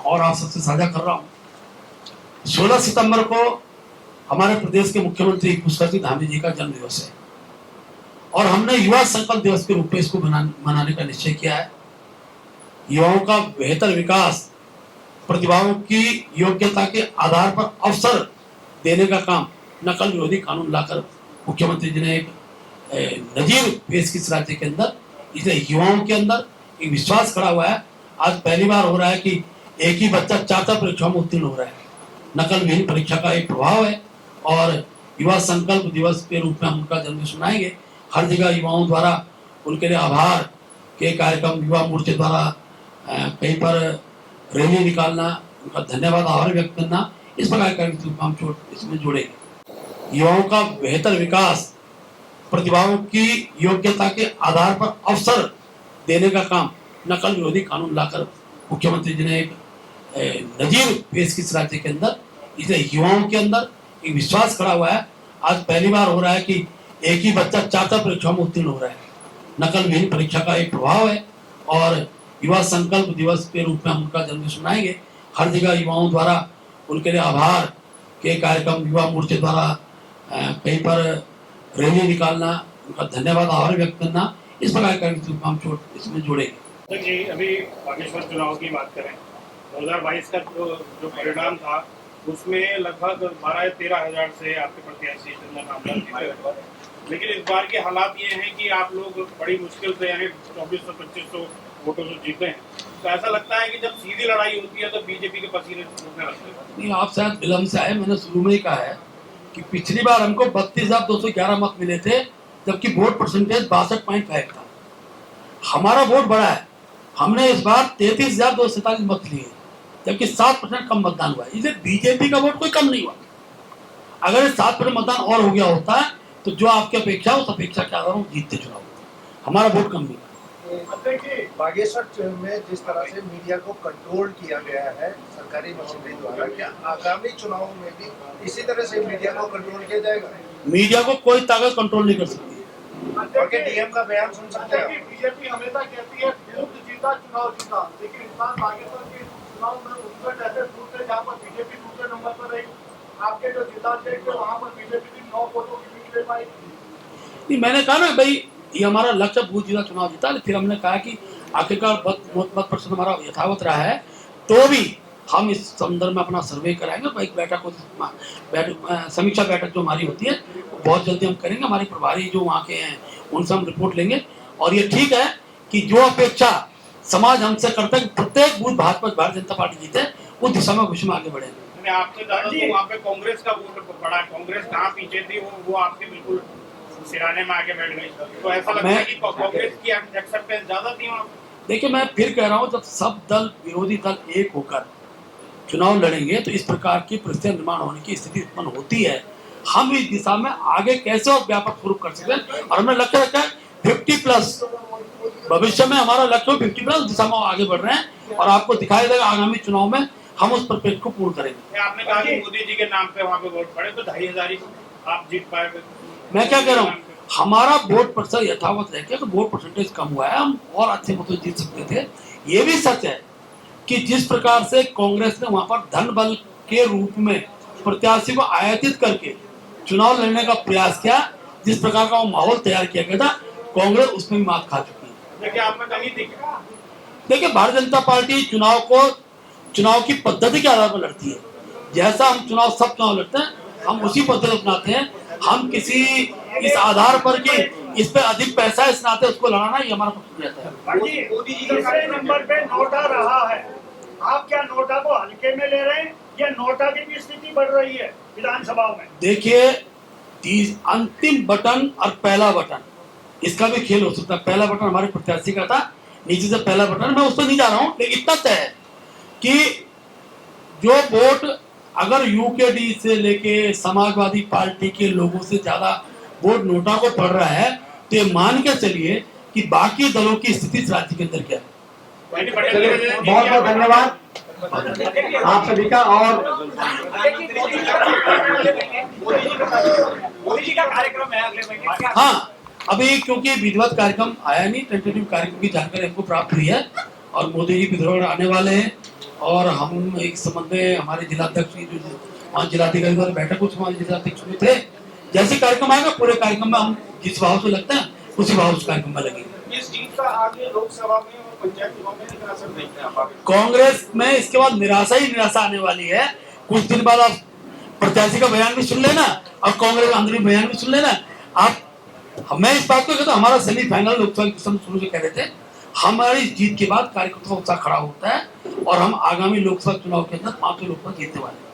और आप सबसे साझा कर रहा हूँ। 16 सितंबर को हमारे प्रदेश के मुख्यमंत्री पुष्कर सिंह धामी जी का जन्म दिवस है और हमने युवा संकल्प दिवस के रूप में इसको मनाने का निश्चय किया है। युवाओं का बेहतर विकास, प्रतिभाओं की योग्यता के आधार पर अवसर देने का काम नकल विरोधी कानून लाकर मुख्यमंत्री जी ने एक नजीर पेश की राज्य के अंदर। इसलिए युवाओं के अंदर एक विश्वास खड़ा हुआ है। आज पहली बार हो रहा है कि एक ही बच्चा 4 परीक्षाओं में उत्तीर्ण हो रहा है। नकल विहीन परीक्षा का एक प्रभाव है और युवा संकल्प दिवस के रूप में हम उनका जन्मदिन मनाएंगे। हर जगह युवाओं द्वारा उनके लिए आभार के कार्यक्रम, युवा मोर्चे द्वारा कहीं पर रैली निकालना, उनका धन्यवाद आभार व्यक्त करना, इस प्रकार के कार्यक्रम इसमें जोड़ेंगे। युवाओं का बेहतर विकास, प्रतिभाओं की योग्यता के आधार पर अवसर देने का काम नकल विरोधी कानून लाकर मुख्यमंत्री जी ने एक नजीर पेश की राज्य के अंदर। इसलिए युवाओं के अंदर एक विश्वास खड़ा हुआ है। आज पहली बार हो रहा है कि एक ही बच्चा 4 परीक्षाओं में उत्तीर्ण हो रहा है। नकल विहीन परीक्षा का एक प्रभाव है और युवा संकल्प दिवस के रूप में हम उनका जन्मदिन मनाएंगे। हर जगह युवाओं द्वारा उनके लिए आभार के कार्यक्रम, युवा मोर्चे द्वारा कहीं पर रैली निकालना, उनका धन्यवाद आभार व्यक्त करना, इस प्रकार के कार्यक्रम हम इसमें जोड़ेंगे। जी, अभी बागेश्वर चुनाव की बात करें, 2022 का जो परिणाम था उसमें लगभग 12-13 हजार से आपके प्रत्याशी नामदार जीते, लेकिन इस बार के हालात ये हैं कि आप लोग बड़ी मुश्किल से यानी 2400-2500 वोटों से जीते हैं। तो ऐसा लगता है कि जब सीधी लड़ाई होती है तो बीजेपी के पसीने छूटने लगते हैं। नहीं, आप शायद विलम्ब से आए। मैंने शुरू में ही कहा है कि पिछली बार हमको 32,211 मत मिले थे, जबकि वोट परसेंटेज 62.5 था। हमारा वोट बड़ा है। हमने इस बार 33,247 मत लिए, जबकि 7% कम मतदान हुआ है। इसलिए बीजेपी का वोट कोई कम नहीं हुआ। अगर 7% मतदान और हो गया होता तो जो आपकी अपेक्षा उस अपेक्षा के आधार पर जीतते चुनाव। हमारा वोट कम नहीं। देखिए, बागेश्वर में जिस तरह से मीडिया को कंट्रोल किया गया है सरकारी मशीनरी द्वारा, क्या आगामी चुनाव में भी इसी तरह से मीडिया को कंट्रोल किया जाएगा? मीडिया को कोई ताकत कंट्रोल नहीं कर सकती। डीएम का बयान सुन सकते हैं। बीजेपी हमेशा कहती है बूथ जीता चुनाव जीता, लेकिन इस बार बागेश्वर के चुनाव में उत्तर ऐसे बूथ थे जहाँ पर बीजेपी दूसरे नंबर पर रही। आपके जो जिला थे वहाँ पर बीजेपी 9 वोटों की लीड ले पाई। नहीं, मैंने कहा ना भाई, ये हमारा लक्ष्य बूथ जीता चुनाव जीता। फिर हमने कहा कि आखिरकार मत प्रतिशत हमारा यथावत रहा है, तो भी हम इस संदर्भ में अपना सर्वे कराएंगे। एक समीक्षा बैठक जो हमारी होती है वो बहुत जल्दी हम करेंगे। हमारे प्रभारी जो वहाँ के हैं उनसे हम रिपोर्ट लेंगे। और ये ठीक है कि जो अपेक्षा समाज हमसे करता है कि प्रत्येक बूथ भारतीय जनता पार्टी जीते, उस दिशा में विश्व में आगे बढ़ेंगे। आपसे ज्यादा तो वहाँ पे कांग्रेस का वोट बड़ा, कांग्रेस कहाँ पीछे थी वो आपके बिल्कुल सिराने में आके बैठ गई। तो ऐसा लगता है कि कांग्रेस की एक्सेप्टेंस ज्यादा थी वहाँ। देखिए, मैं फिर कह रहा हूँ, जब सब दल, विरोधी दल एक होकर चुनाव लड़ेंगे तो इस प्रकार की परिस्थिति निर्माण होने की स्थिति उत्पन्न होती है। हम इस दिशा में आगे कैसे और व्यापक स्वरूप कर सकते हैं, और हमने लक्ष्य रखा है 50+। भविष्य में हमारा लक्ष्य 50+ दिशा में आगे बढ़ रहे हैं और आपको दिखाई देगा आगामी चुनाव में हम उस परिपेक्ष को पूर्ण करेंगे। आपने कहा कि मोदी जी के नाम पे वहाँ पे वोट पड़े तो 2,500 आप जीत पाए। मैं क्या कह रहा हूँ, हमारा वोट प्रतिशत यथावत रह गया तो वोट परसेंटेज कम हुआ है, हम और अच्छे मतों से जीत सकते थे। ये भी सच है कि जिस प्रकार से कांग्रेस ने वहां पर धन बल के रूप में प्रत्याशी को आयातित करके चुनाव लड़ने का प्रयास किया, जिस प्रकार का वो माहौल तैयार किया गया था, कांग्रेस उसमें भी मात खा चुकी है। देखिए, भारतीय जनता पार्टी चुनाव की पद्धति के आधार पर लड़ती है। जैसा हम सब चुनाव लड़ते हैं, हम उसी पद्धति अपनाते हैं। हम किसी इस आधार पर कि इस पे अधिक पैसा इस नाते उसको लड़ाना, ये हमारा पक्ष रहता है। मोदी जी तीसरे नंबर पे नोटा रहा है, आप क्या नोटा को हल्के में ले रहे हैं या नोटा की भी स्थिति बढ़ रही है विधानसभा में? देखिए, अंतिम बटन और पहला बटन, इसका भी खेल हो सकता है। पहला बटन हमारे प्रत्याशी का था, नीचे से पहला बटन, मैं उस पर नहीं जा रहा हूँ, लेकिन इतना तय है कि जो वोट अगर यूकेडी से लेके समाजवादी पार्टी के लोगों से ज्यादा वोट नोटा को पड़ रहा है, तो ये मान के चलिए कि बाकी दलों की स्थिति इस राज्य के अंदर क्या है। बहुत बहुत धन्यवाद आप सभी का। और मोदी जी का कार्यक्रम है अगले महीने। हाँ, अभी क्योंकि विधिवत कार्यक्रम आया नहीं, टेंटेटिव कार्यक्रम की जानकारी हमको प्राप्त हुई है और मोदी जी विधिवत आने वाले हैं। और हम एक संबंध में हमारे जिलाध्यक्ष की जो वहाँ जिलाधिकारी द्वारा बैठक कुछ हमारे जिलाध्यक्ष हुए थे, जैसे कार्यक्रम आएगा पूरे कार्यक्रम में हम जिस भाव से लगता है उसी भाव से कार्यक्रम में लगेंगे। इस जीत का आगे लोकसभा में और पंचायत चुनाव में कितना असर देखते हैं आप? कांग्रेस में इसके बाद निराशा ही निराशा आने वाली है। कुछ दिन बाद आप प्रत्याशी का बयान भी सुन लेना और कांग्रेस का अंदरूनी बयान भी सुन लेना। आप मैं इस बात को कहता हूं, हमारा सेमीफाइनल लोकसभा की शुरू से कह रहे थे, हमारी जीत के बाद कार्यकर्ताओं का उत्साह खड़ा होता है और हम आगामी लोकसभा चुनाव के अंदर 5 लोकसभा जीतने वाले हैं।